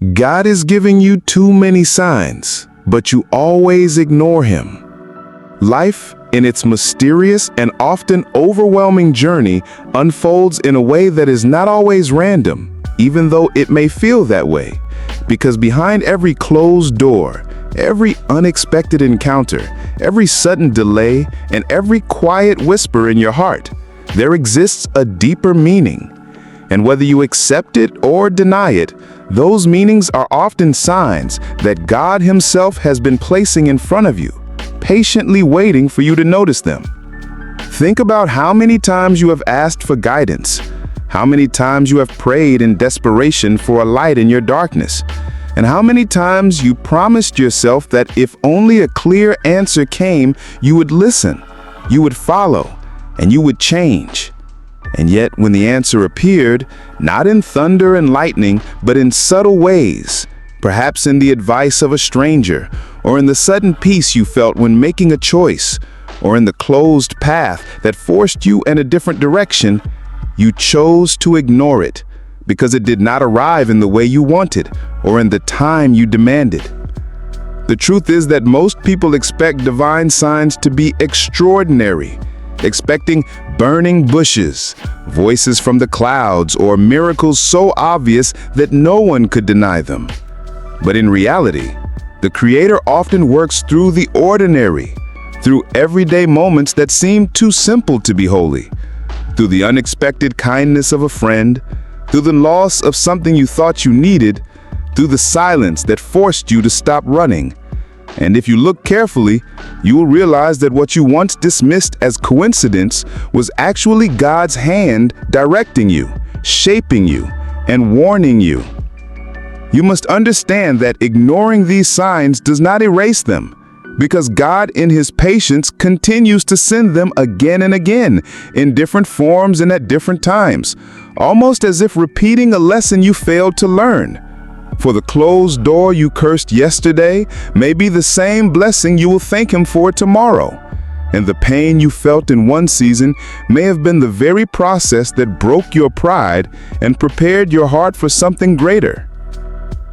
God is giving you too many signs, but you always ignore him. Life, in its mysterious and often overwhelming journey, unfolds in a way that is not always random, even though it may feel that way. Because behind every closed door, every unexpected encounter, every sudden delay, and every quiet whisper in your heart, there exists a deeper meaning. And whether you accept it or deny it, those meanings are often signs that God Himself has been placing in front of you, patiently waiting for you to notice them. Think about how many times you have asked for guidance, how many times you have prayed in desperation for a light in your darkness, and how many times you promised yourself that if only a clear answer came, you would listen, you would follow, and you would change. And yet, when the answer appeared, not in thunder and lightning, but in subtle ways, perhaps in the advice of a stranger, or in the sudden peace you felt when making a choice, or in the closed path that forced you in a different direction, you chose to ignore it because it did not arrive in the way you wanted or in the time you demanded. The truth is that most people expect divine signs to be extraordinary, expecting burning bushes, voices from the clouds, or miracles so obvious that no one could deny them. But in reality, the Creator often works through the ordinary, through everyday moments that seem too simple to be holy, through the unexpected kindness of a friend, through the loss of something you thought you needed, through the silence that forced you to stop running. And if you look carefully, you will realize that what you once dismissed as coincidence was actually God's hand directing you, shaping you, and warning you. You must understand that ignoring these signs does not erase them, because God in His patience continues to send them again and again, in different forms and at different times, almost as if repeating a lesson you failed to learn. For the closed door you cursed yesterday may be the same blessing you will thank Him for tomorrow. And the pain you felt in one season may have been the very process that broke your pride and prepared your heart for something greater.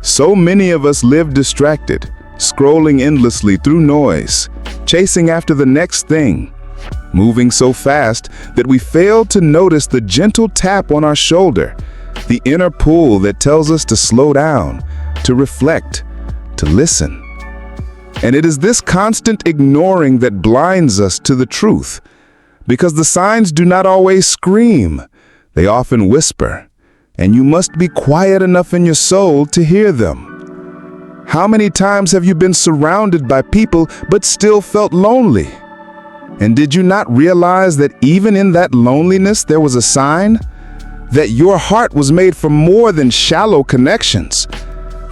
So many of us live distracted, scrolling endlessly through noise, chasing after the next thing, moving so fast that we fail to notice the gentle tap on our shoulder, the inner pull that tells us to slow down, to reflect, to listen. And it is this constant ignoring that blinds us to the truth, because the signs do not always scream, they often whisper, and you must be quiet enough in your soul to hear them. How many times have you been surrounded by people but still felt lonely? And did you not realize that even in that loneliness there was a sign? That your heart was made for more than shallow connections,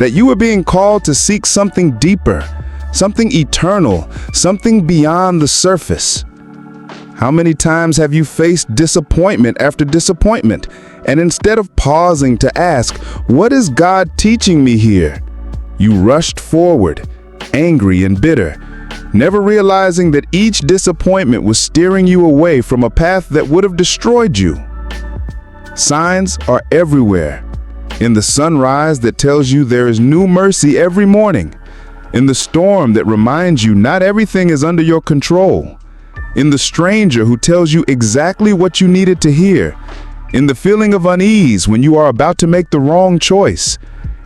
that you were being called to seek something deeper, something eternal, something beyond the surface. How many times have you faced disappointment after disappointment, and instead of pausing to ask, "What is God teaching me here?" you rushed forward, angry and bitter, never realizing that each disappointment was steering you away from a path that would have destroyed you? Signs are everywhere. In the sunrise that tells you there is new mercy every morning. In the storm that reminds you not everything is under your control. In the stranger who tells you exactly what you needed to hear. In the feeling of unease when you are about to make the wrong choice.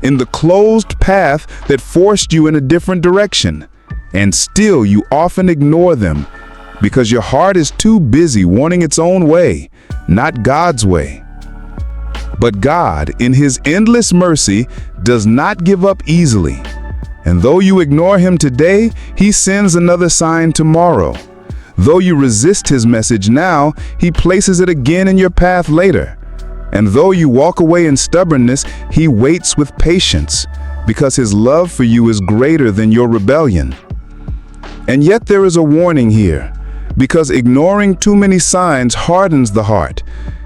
In the closed path that forced you in a different direction. And still you often ignore them because your heart is too busy wanting its own way, not God's way. But God, in His endless mercy, does not give up easily. And though you ignore Him today, He sends another sign tomorrow. Though you resist His message now, He places it again in your path later. And though you walk away in stubbornness, He waits with patience, because His love for you is greater than your rebellion. And yet there is a warning here, because ignoring too many signs hardens the heart.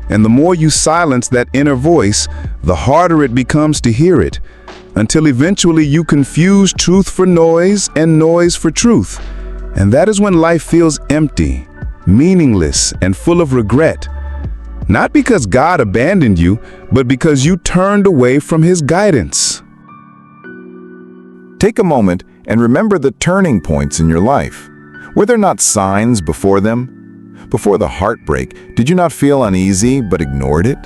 And the more you silence that inner voice, the harder it becomes to hear it, until eventually you confuse truth for noise and noise for truth. And that is when life feels empty, meaningless, and full of regret. Not because God abandoned you, but because you turned away from His guidance. Take a moment and remember the turning points in your life. Were there not signs before them? Before the heartbreak, did you not feel uneasy but ignored it?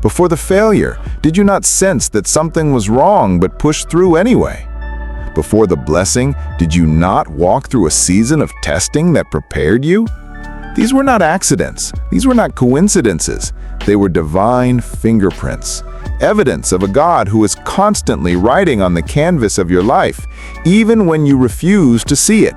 Before the failure, did you not sense that something was wrong but pushed through anyway? Before the blessing, did you not walk through a season of testing that prepared you? These were not accidents. These were not coincidences. They were divine fingerprints, evidence of a God who is constantly writing on the canvas of your life, even when you refuse to see it.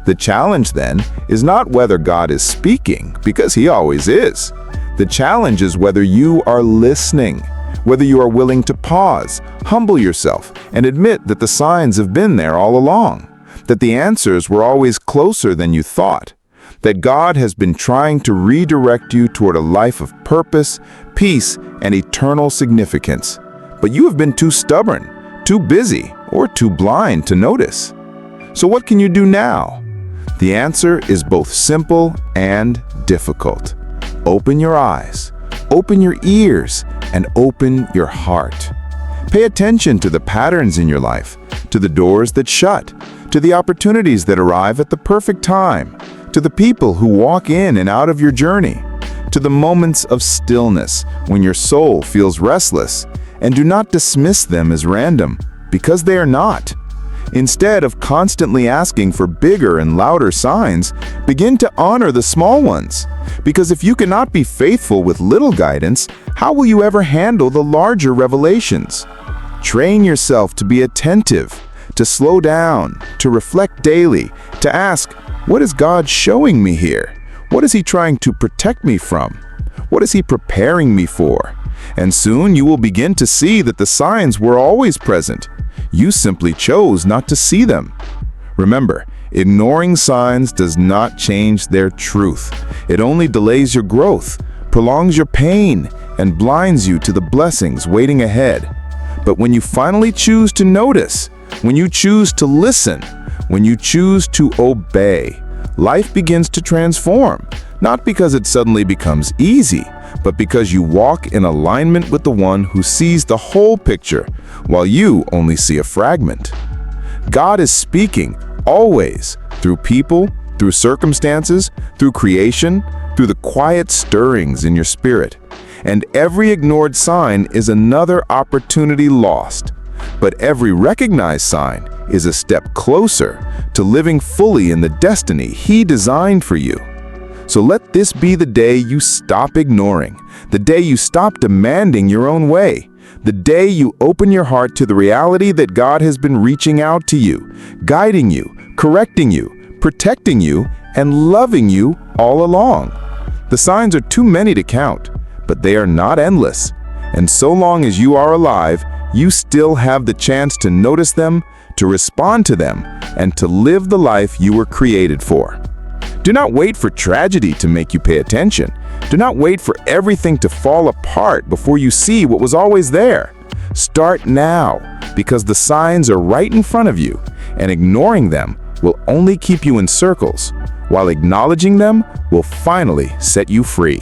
The challenge, then, is not whether God is speaking, because He always is. The challenge is whether you are listening, whether you are willing to pause, humble yourself, and admit that the signs have been there all along, that the answers were always closer than you thought, that God has been trying to redirect you toward a life of purpose, peace, and eternal significance. But you have been too stubborn, too busy, or too blind to notice. So what can you do now? The answer is both simple and difficult. Open your eyes, open your ears, and open your heart. Pay attention to the patterns in your life, to the doors that shut, to the opportunities that arrive at the perfect time, to the people who walk in and out of your journey, to the moments of stillness when your soul feels restless, and do not dismiss them as random, because they are not. Instead of constantly asking for bigger and louder signs, begin to honor the small ones. Because if you cannot be faithful with little guidance, how will you ever handle the larger revelations? Train yourself to be attentive, to slow down, to reflect daily, to ask, what is God showing me here? What is He trying to protect me from? What is He preparing me for? And soon you will begin to see that the signs were always present. You simply chose not to see them. Remember, ignoring signs does not change their truth. It only delays your growth, prolongs your pain, and blinds you to the blessings waiting ahead. But when you finally choose to notice, when you choose to listen, when you choose to obey, life begins to transform, not because it suddenly becomes easy, but because you walk in alignment with the one who sees the whole picture, while you only see a fragment. God is speaking, always, through people, through circumstances, through creation, through the quiet stirrings in your spirit. And every ignored sign is another opportunity lost. But every recognized sign is a step closer to living fully in the destiny He designed for you. So let this be the day you stop ignoring, the day you stop demanding your own way, the day you open your heart to the reality that God has been reaching out to you, guiding you, correcting you, protecting you, and loving you all along. The signs are too many to count, but they are not endless. And so long as you are alive, you still have the chance to notice them, to respond to them, and to live the life you were created for. Do not wait for tragedy to make you pay attention. Do not wait for everything to fall apart before you see what was always there. Start now, because the signs are right in front of you, and ignoring them will only keep you in circles, while acknowledging them will finally set you free.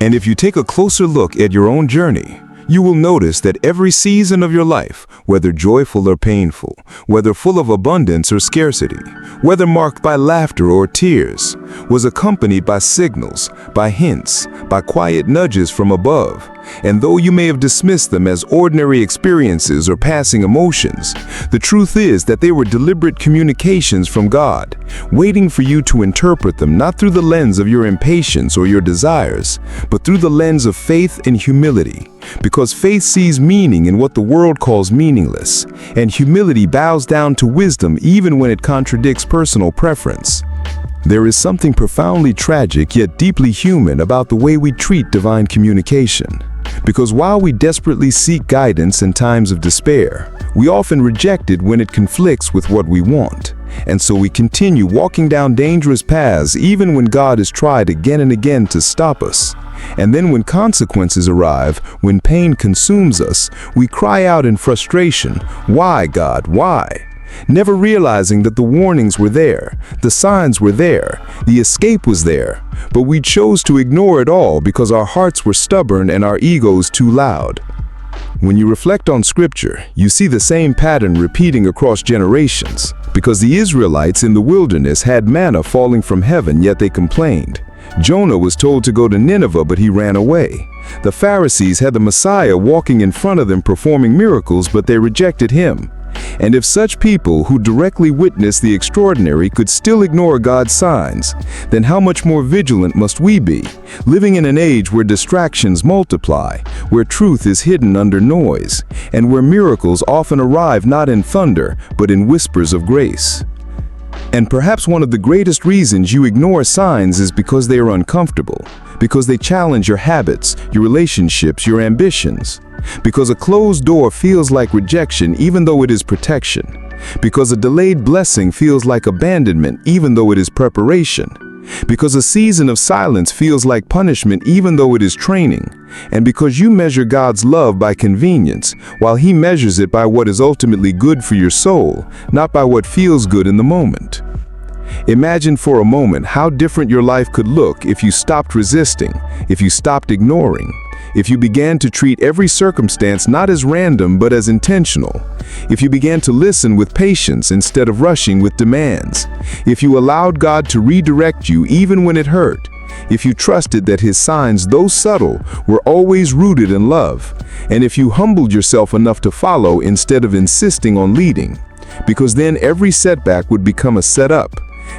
And if you take a closer look at your own journey, you will notice that every season of your life, whether joyful or painful, whether full of abundance or scarcity, whether marked by laughter or tears, was accompanied by signals, by hints, by quiet nudges from above. And though you may have dismissed them as ordinary experiences or passing emotions, the truth is that they were deliberate communications from God, waiting for you to interpret them not through the lens of your impatience or your desires, but through the lens of faith and humility. Because faith sees meaning in what the world calls meaningless, and humility bows down to wisdom even when it contradicts personal preference. There is something profoundly tragic yet deeply human about the way we treat divine communication. Because while we desperately seek guidance in times of despair, we often reject it when it conflicts with what we want. And so we continue walking down dangerous paths even when God has tried again and again to stop us. And then when consequences arrive, when pain consumes us, we cry out in frustration, "Why, God, why?" Never realizing that the warnings were there, the signs were there, the escape was there, but we chose to ignore it all because our hearts were stubborn and our egos too loud. When you reflect on Scripture, you see the same pattern repeating across generations, because the Israelites in the wilderness had manna falling from heaven, yet they complained. Jonah was told to go to Nineveh, but he ran away. The Pharisees had the Messiah walking in front of them performing miracles, but they rejected him. And if such people who directly witness the extraordinary could still ignore God's signs, then how much more vigilant must we be, living in an age where distractions multiply, where truth is hidden under noise, and where miracles often arrive not in thunder, but in whispers of grace. And perhaps one of the greatest reasons you ignore signs is because they are uncomfortable, because they challenge your habits, your relationships, your ambitions. Because a closed door feels like rejection even though it is protection. Because a delayed blessing feels like abandonment even though it is preparation. Because a season of silence feels like punishment even though it is training. And because you measure God's love by convenience, while He measures it by what is ultimately good for your soul, not by what feels good in the moment. Imagine for a moment how different your life could look if you stopped resisting, if you stopped ignoring, if you began to treat every circumstance not as random but as intentional, if you began to listen with patience instead of rushing with demands, if you allowed God to redirect you even when it hurt, if you trusted that His signs, though subtle, were always rooted in love, and if you humbled yourself enough to follow instead of insisting on leading, because then every setback would become a setup,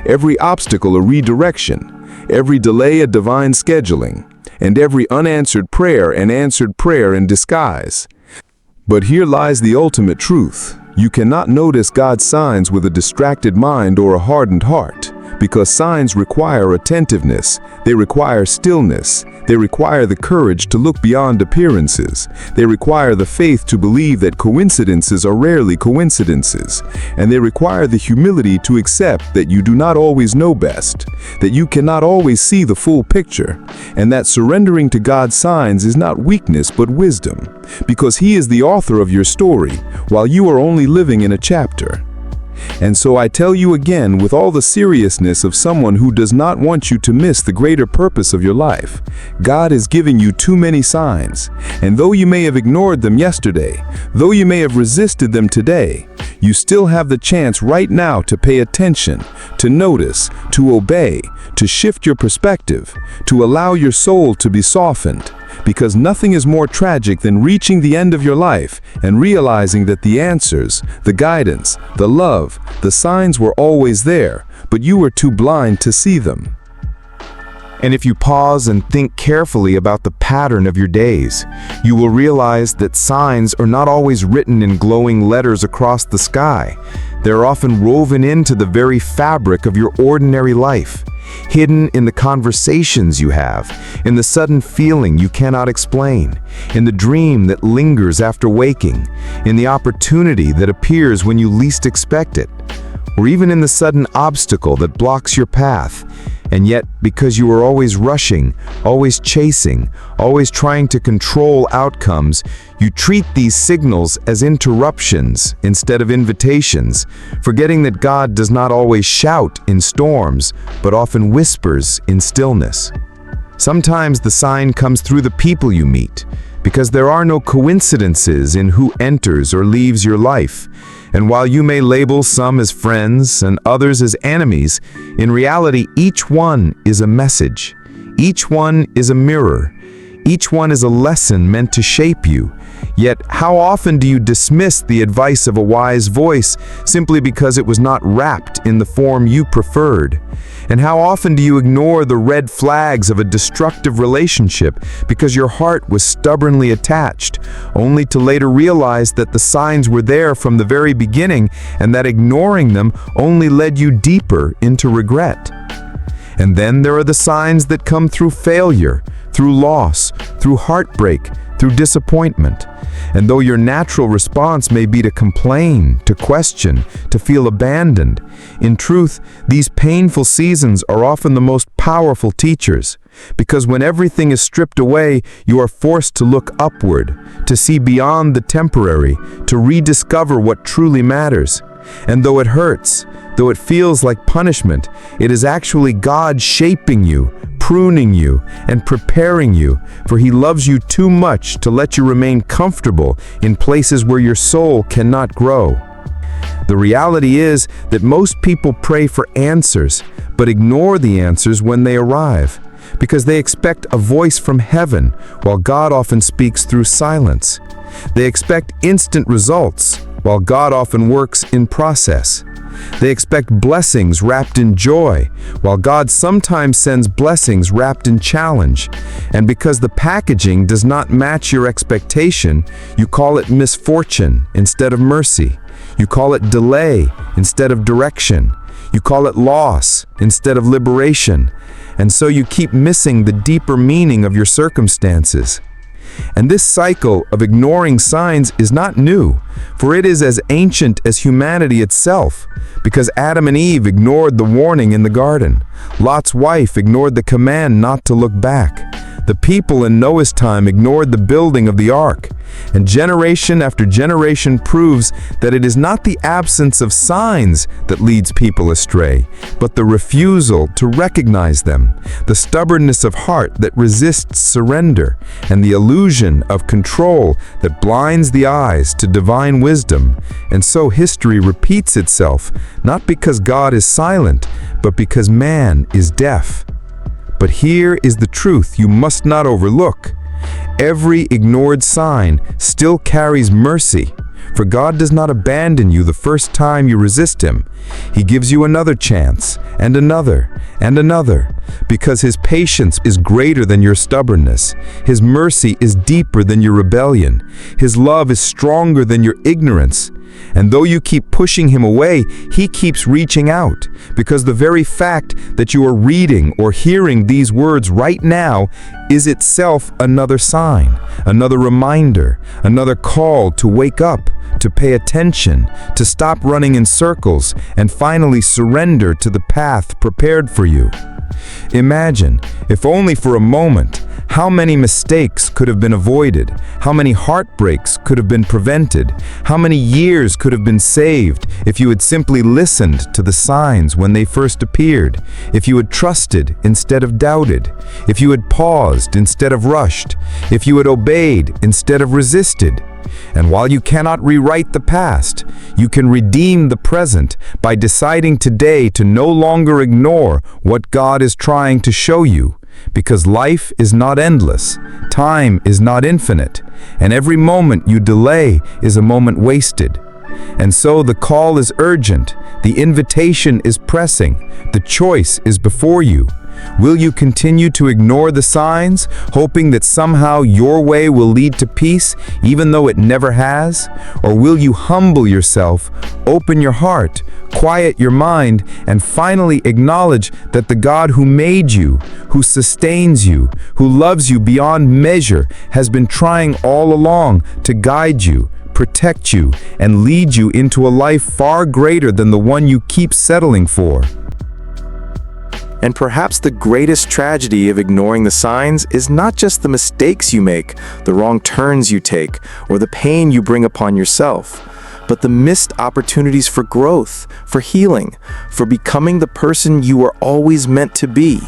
every obstacle a redirection, every delay a divine scheduling, and every unanswered prayer an answered prayer in disguise. But here lies the ultimate truth. You cannot notice God's signs with a distracted mind or a hardened heart, because signs require attentiveness, they require stillness, they require the courage to look beyond appearances, they require the faith to believe that coincidences are rarely coincidences, and they require the humility to accept that you do not always know best, that you cannot always see the full picture, and that surrendering to God's signs is not weakness but wisdom, because He is the author of your story, while you are only living in a chapter. And so I tell you again, with all the seriousness of someone who does not want you to miss the greater purpose of your life, God is giving you too many signs. And though you may have ignored them yesterday, though you may have resisted them today, you still have the chance right now to pay attention, to notice, to obey, to shift your perspective, to allow your soul to be softened. Because nothing is more tragic than reaching the end of your life and realizing that the answers, the guidance, the love, the signs were always there, but you were too blind to see them. And if you pause and think carefully about the pattern of your days, you will realize that signs are not always written in glowing letters across the sky. They're often woven into the very fabric of your ordinary life, hidden in the conversations you have, in the sudden feeling you cannot explain, in the dream that lingers after waking, in the opportunity that appears when you least expect it, or even in the sudden obstacle that blocks your path. And yet, because you are always rushing, always chasing, always trying to control outcomes, you treat these signals as interruptions instead of invitations, forgetting that God does not always shout in storms, but often whispers in stillness. Sometimes the sign comes through the people you meet, because there are no coincidences in who enters or leaves your life. And while you may label some as friends and others as enemies, in reality, each one is a message. Each one is a mirror. Each one is a lesson meant to shape you. Yet, how often do you dismiss the advice of a wise voice simply because it was not wrapped in the form you preferred? And how often do you ignore the red flags of a destructive relationship because your heart was stubbornly attached, only to later realize that the signs were there from the very beginning and that ignoring them only led you deeper into regret? And then there are the signs that come through failure, through loss, through heartbreak, through disappointment. And though your natural response may be to complain, to question, to feel abandoned, in truth, these painful seasons are often the most powerful teachers, because when everything is stripped away, you are forced to look upward, to see beyond the temporary, to rediscover what truly matters. And though it hurts, though it feels like punishment, it is actually God shaping you, pruning you and preparing you, for He loves you too much to let you remain comfortable in places where your soul cannot grow. The reality is that most people pray for answers, but ignore the answers when they arrive, because they expect a voice from heaven, while God often speaks through silence. They expect instant results, while God often works in process. They expect blessings wrapped in joy, while God sometimes sends blessings wrapped in challenge. And because the packaging does not match your expectation, you call it misfortune instead of mercy. You call it delay instead of direction. You call it loss instead of liberation. And so you keep missing the deeper meaning of your circumstances. And this cycle of ignoring signs is not new, for it is as ancient as humanity itself, because Adam and Eve ignored the warning in the garden. Lot's wife ignored the command not to look back. The people in Noah's time ignored the building of the ark. And generation after generation proves that it is not the absence of signs that leads people astray, but the refusal to recognize them, the stubbornness of heart that resists surrender, and the illusion of control that blinds the eyes to divine wisdom. And so history repeats itself, not because God is silent, but because man is deaf. But here is the truth you must not overlook. Every ignored sign still carries mercy, for God does not abandon you the first time you resist Him. He gives you another chance, and another, and another, because His patience is greater than your stubbornness. His mercy is deeper than your rebellion. His love is stronger than your ignorance. And though you keep pushing Him away, He keeps reaching out, because the very fact that you are reading or hearing these words right now is itself another sign, another reminder, another call to wake up, to pay attention, to stop running in circles, and finally surrender to the path prepared for you. Imagine, if only for a moment, how many mistakes could have been avoided, how many heartbreaks could have been prevented, how many years could have been saved if you had simply listened to the signs when they first appeared, if you had trusted instead of doubted, if you had paused instead of rushed, if you had obeyed instead of resisted. And while you cannot rewrite the past, you can redeem the present by deciding today to no longer ignore what God is trying to show you. Because life is not endless, time is not infinite, and every moment you delay is a moment wasted. And so the call is urgent, the invitation is pressing, the choice is before you. Will you continue to ignore the signs, hoping that somehow your way will lead to peace, even though it never has? Or will you humble yourself, open your heart, quiet your mind, and finally acknowledge that the God who made you, who sustains you, who loves you beyond measure, has been trying all along to guide you, protect you, and lead you into a life far greater than the one you keep settling for? And perhaps the greatest tragedy of ignoring the signs is not just the mistakes you make, the wrong turns you take, or the pain you bring upon yourself, but the missed opportunities for growth, for healing, for becoming the person you were always meant to be.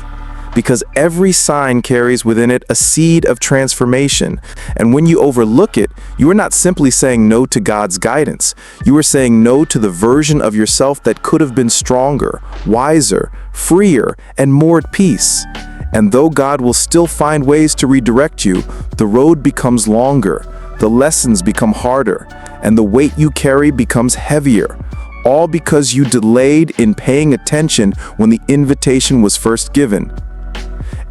Because every sign carries within it a seed of transformation. And when you overlook it, you are not simply saying no to God's guidance. You are saying no to the version of yourself that could have been stronger, wiser, freer, and more at peace. And though God will still find ways to redirect you, the road becomes longer, the lessons become harder, and the weight you carry becomes heavier. All because you delayed in paying attention when the invitation was first given.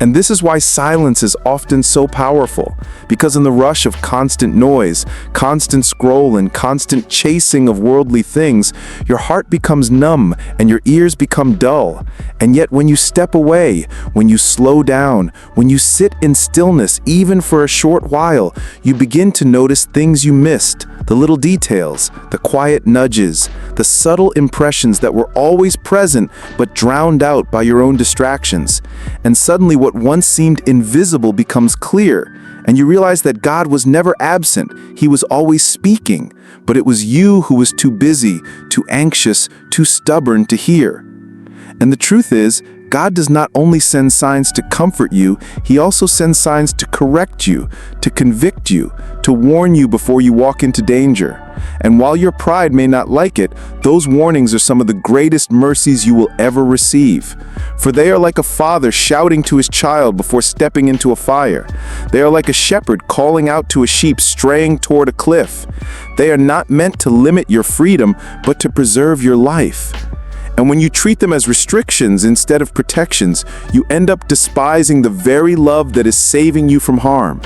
And this is why silence is often so powerful, because in the rush of constant noise, constant scroll, and constant chasing of worldly things, your heart becomes numb and your ears become dull. And yet when you step away, when you slow down, when you sit in stillness even for a short while, you begin to notice things you missed, the little details, the quiet nudges, the subtle impressions that were always present but drowned out by your own distractions. And suddenly what once seemed invisible becomes clear, and you realize that God was never absent. He was always speaking, but it was you who was too busy, too anxious, too stubborn to hear. And the truth is, God does not only send signs to comfort you, He also sends signs to correct you, to convict you, to warn you before you walk into danger. And while your pride may not like it, those warnings are some of the greatest mercies you will ever receive. For they are like a father shouting to his child before stepping into a fire. They are like a shepherd calling out to a sheep straying toward a cliff. They are not meant to limit your freedom, but to preserve your life. And when you treat them as restrictions instead of protections, you end up despising the very love that is saving you from harm.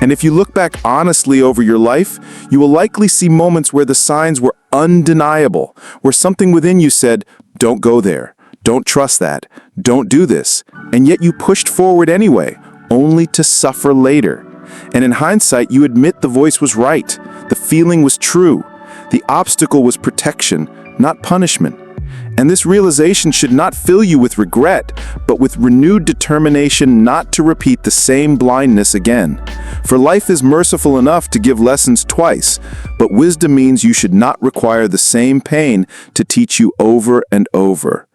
And if you look back honestly over your life, you will likely see moments where the signs were undeniable, where something within you said, "Don't go there, don't trust that, don't do this," and yet you pushed forward anyway, only to suffer later. And in hindsight, you admit the voice was right, the feeling was true, the obstacle was protection, not punishment. And this realization should not fill you with regret, but with renewed determination not to repeat the same blindness again. For life is merciful enough to give lessons twice, but wisdom means you should not require the same pain to teach you over and over.